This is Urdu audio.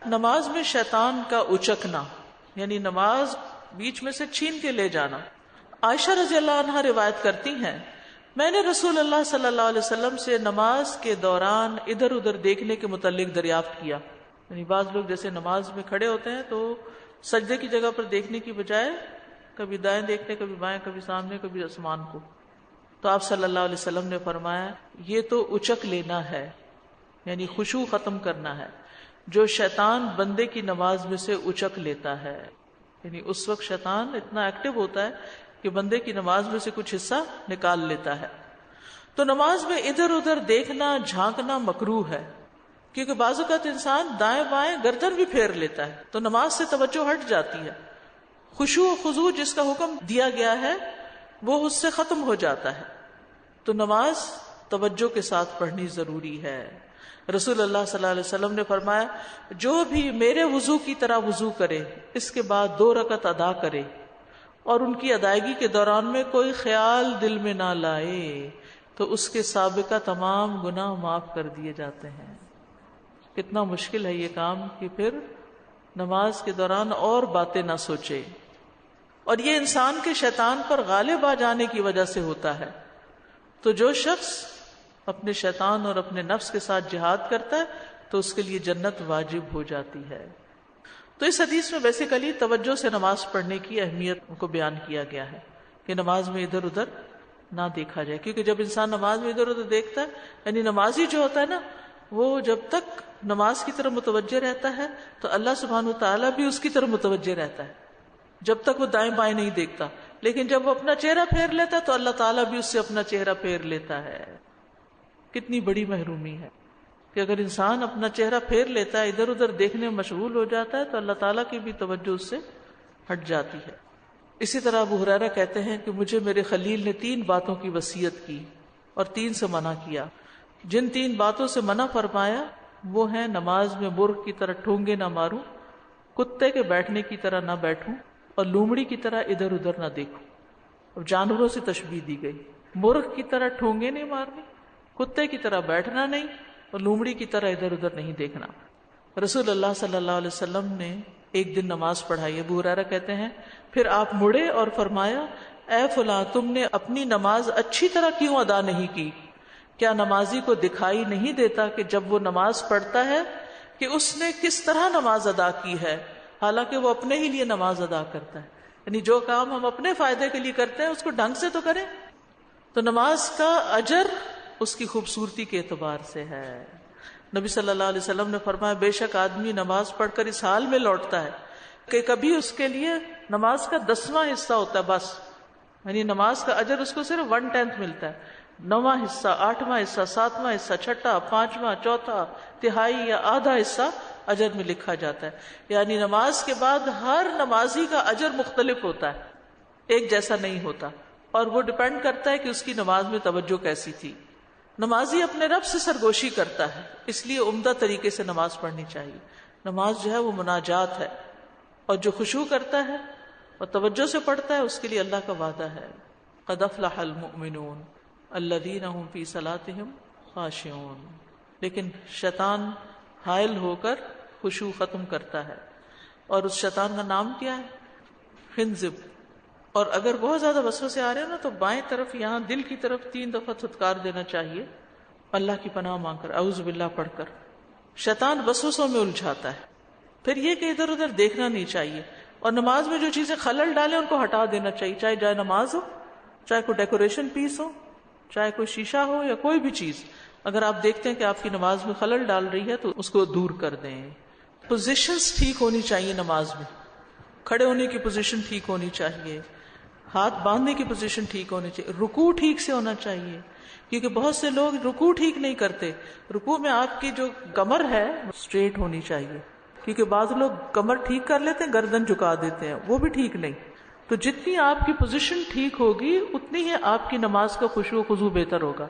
نماز میں شیطان کا اچکنا، یعنی نماز بیچ میں سے چھین کے لے جانا۔ عائشہ رضی اللہ عنہا روایت کرتی ہیں، میں نے رسول اللہ صلی اللہ علیہ وسلم سے نماز کے دوران ادھر ادھر دیکھنے کے متعلق دریافت کیا۔ یعنی بعض لوگ جیسے نماز میں کھڑے ہوتے ہیں تو سجدے کی جگہ پر دیکھنے کی بجائے کبھی دائیں دیکھتے، کبھی بائیں، کبھی سامنے، کبھی آسمان کو۔ تو آپ صلی اللہ علیہ وسلم نے فرمایا یہ تو اچک لینا ہے، یعنی خشوع ختم کرنا ہے، جو شیطان بندے کی نماز میں سے اچک لیتا ہے۔ یعنی اس وقت شیطان اتنا ایکٹیو ہوتا ہے کہ بندے کی نماز میں سے کچھ حصہ نکال لیتا ہے۔ تو نماز میں ادھر ادھر دیکھنا، جھانکنا مکروہ ہے، کیونکہ بعض اوقات انسان دائیں بائیں گردن بھی پھیر لیتا ہے تو نماز سے توجہ ہٹ جاتی ہے۔ خشوع و خضوع جس کا حکم دیا گیا ہے وہ اس سے ختم ہو جاتا ہے۔ تو نماز توجہ کے ساتھ پڑھنی ضروری ہے۔ رسول اللہ صلی اللہ علیہ وسلم نے فرمایا جو بھی میرے وضو کی طرح وضو کرے، اس کے بعد 2 رکعت ادا کرے اور ان کی ادائیگی کے دوران میں کوئی خیال دل میں نہ لائے تو اس کے سابقہ تمام گناہ معاف کر دیے جاتے ہیں۔ کتنا مشکل ہے یہ کام کہ پھر نماز کے دوران اور باتیں نہ سوچے، اور یہ انسان کے شیطان پر غالب آ جانے کی وجہ سے ہوتا ہے۔ تو جو شخص اپنے شیطان اور اپنے نفس کے ساتھ جہاد کرتا ہے تو اس کے لیے جنت واجب ہو جاتی ہے۔ تو اس حدیث میں بیسیکلی توجہ سے نماز پڑھنے کی اہمیت کو بیان کیا گیا ہے کہ نماز میں ادھر ادھر نہ دیکھا جائے، کیونکہ جب انسان نماز میں ادھر ادھر دیکھتا ہے، یعنی نمازی جو ہوتا ہے نا، وہ جب تک نماز کی طرف متوجہ رہتا ہے تو اللہ سبحانہ وتعالیٰ بھی اس کی طرف متوجہ رہتا ہے، جب تک وہ دائیں بائیں نہیں دیکھتا۔ لیکن جب وہ اپنا چہرہ پھیر لیتا ہے تو اللہ تعالیٰ بھی اس سے اپنا چہرہ پھیر لیتا ہے۔ کتنی بڑی محرومی ہے کہ اگر انسان اپنا چہرہ پھیر لیتا ہے، ادھر ادھر دیکھنے میں مشغول ہو جاتا ہے تو اللہ تعالیٰ کی بھی توجہ اس سے ہٹ جاتی ہے۔ اسی طرح ابو ہریرہ کہتے ہیں کہ مجھے میرے خلیل نے 3 باتوں کی وصیت کی اور 3 سے منع کیا۔ جن 3 باتوں سے منع فرمایا وہ ہیں نماز میں مرغ کی طرح ٹھونگے نہ ماروں، کتے کے بیٹھنے کی طرح نہ بیٹھوں، اور لومڑی کی طرح ادھر ادھر نہ دیکھوں۔ اب جانوروں سے تشبیہ دی گئی، مرغ کی طرح ٹھونگے نہیں مارنے، کتے کی طرح بیٹھنا نہیں، اور لومڑی کی طرح ادھر ادھر نہیں دیکھنا۔ رسول اللہ صلی اللہ علیہ وسلم نے ایک دن نماز پڑھائی۔ ابو ہریرہ کہتے ہیں پھر آپ مڑے اور فرمایا اے فلاں، تم نے اپنی نماز اچھی طرح کیوں ادا نہیں کی؟ کیا نمازی کو دکھائی نہیں دیتا کہ جب وہ نماز پڑھتا ہے کہ اس نے کس طرح نماز ادا کی ہے، حالانکہ وہ اپنے ہی لیے نماز ادا کرتا ہے۔ یعنی جو کام ہم اپنے فائدے کے لیے کرتے ہیں اس کو ڈھنگ سے تو کریں۔ تو نماز کا اجر اس کی خوبصورتی کے اعتبار سے ہے۔ نبی صلی اللہ علیہ وسلم نے فرمایا بے شک آدمی نماز پڑھ کر اس حال میں لوٹتا ہے کہ کبھی اس کے لیے نماز کا 10واں حصہ ہوتا ہے بس، یعنی نماز کا اجر اس کو صرف 1/10 ملتا ہے، 9واں حصہ، 8واں حصہ، 7واں حصہ، 6واں، 5واں، 4واں، تہائی یا آدھا حصہ اجر میں لکھا جاتا ہے۔ یعنی نماز کے بعد ہر نمازی کا اجر مختلف ہوتا ہے، ایک جیسا نہیں ہوتا، اور وہ ڈیپینڈ کرتا ہے کہ اس کی نماز میں توجہ کیسی تھی۔ نمازی اپنے رب سے سرگوشی کرتا ہے، اس لیے عمدہ طریقے سے نماز پڑھنی چاہیے۔ نماز جو ہے وہ مناجات ہے، اور جو خشوع کرتا ہے اور توجہ سے پڑھتا ہے اس کے لیے اللہ کا وعدہ ہے قد افلح المؤمنون الذین هم فی صلاتهم خاشعون۔ لیکن شیطان حائل ہو کر خشوع ختم کرتا ہے، اور اس شیطان کا نام کیا ہے؟ خنزب۔ اور اگر بہت زیادہ وسوسے آ رہے ہیں نا تو بائیں طرف یہاں دل کی طرف 3 دفعہ تھتکار دینا چاہیے، اللہ کی پناہ مانگ کر، اعوذ باللہ پڑھ کر۔ شیطان وسوسوں میں الجھاتا ہے۔ پھر یہ کہ ادھر ادھر دیکھنا نہیں چاہیے، اور نماز میں جو چیزیں خلل ڈالیں ان کو ہٹا دینا چاہیے، چاہے جائے نماز ہو، چاہے کوئی ڈیکوریشن پیس ہو، چاہے کوئی شیشہ ہو، یا کوئی بھی چیز اگر آپ دیکھتے ہیں کہ آپ کی نماز میں خلل ڈال رہی ہے تو اس کو دور کر دیں۔ پوزیشنز ٹھیک ہونی چاہیے نماز میں، کھڑے ہونے کی پوزیشن ٹھیک ہونی چاہیے، ہاتھ باندھنے کی پوزیشن ٹھیک ہونی چاہیے، رکوع ٹھیک سے ہونا چاہیے، کیونکہ بہت سے لوگ رکوع ٹھیک نہیں کرتے۔ رکوع میں آپ کی جو کمر ہے اسٹریٹ ہونی چاہیے، کیونکہ بعض لوگ کمر ٹھیک کر لیتے ہیں گردن جھکا دیتے ہیں، وہ بھی ٹھیک نہیں۔ تو جتنی آپ کی پوزیشن ٹھیک ہوگی اتنی ہی آپ کی نماز کا خشوع و خضوع بہتر ہوگا۔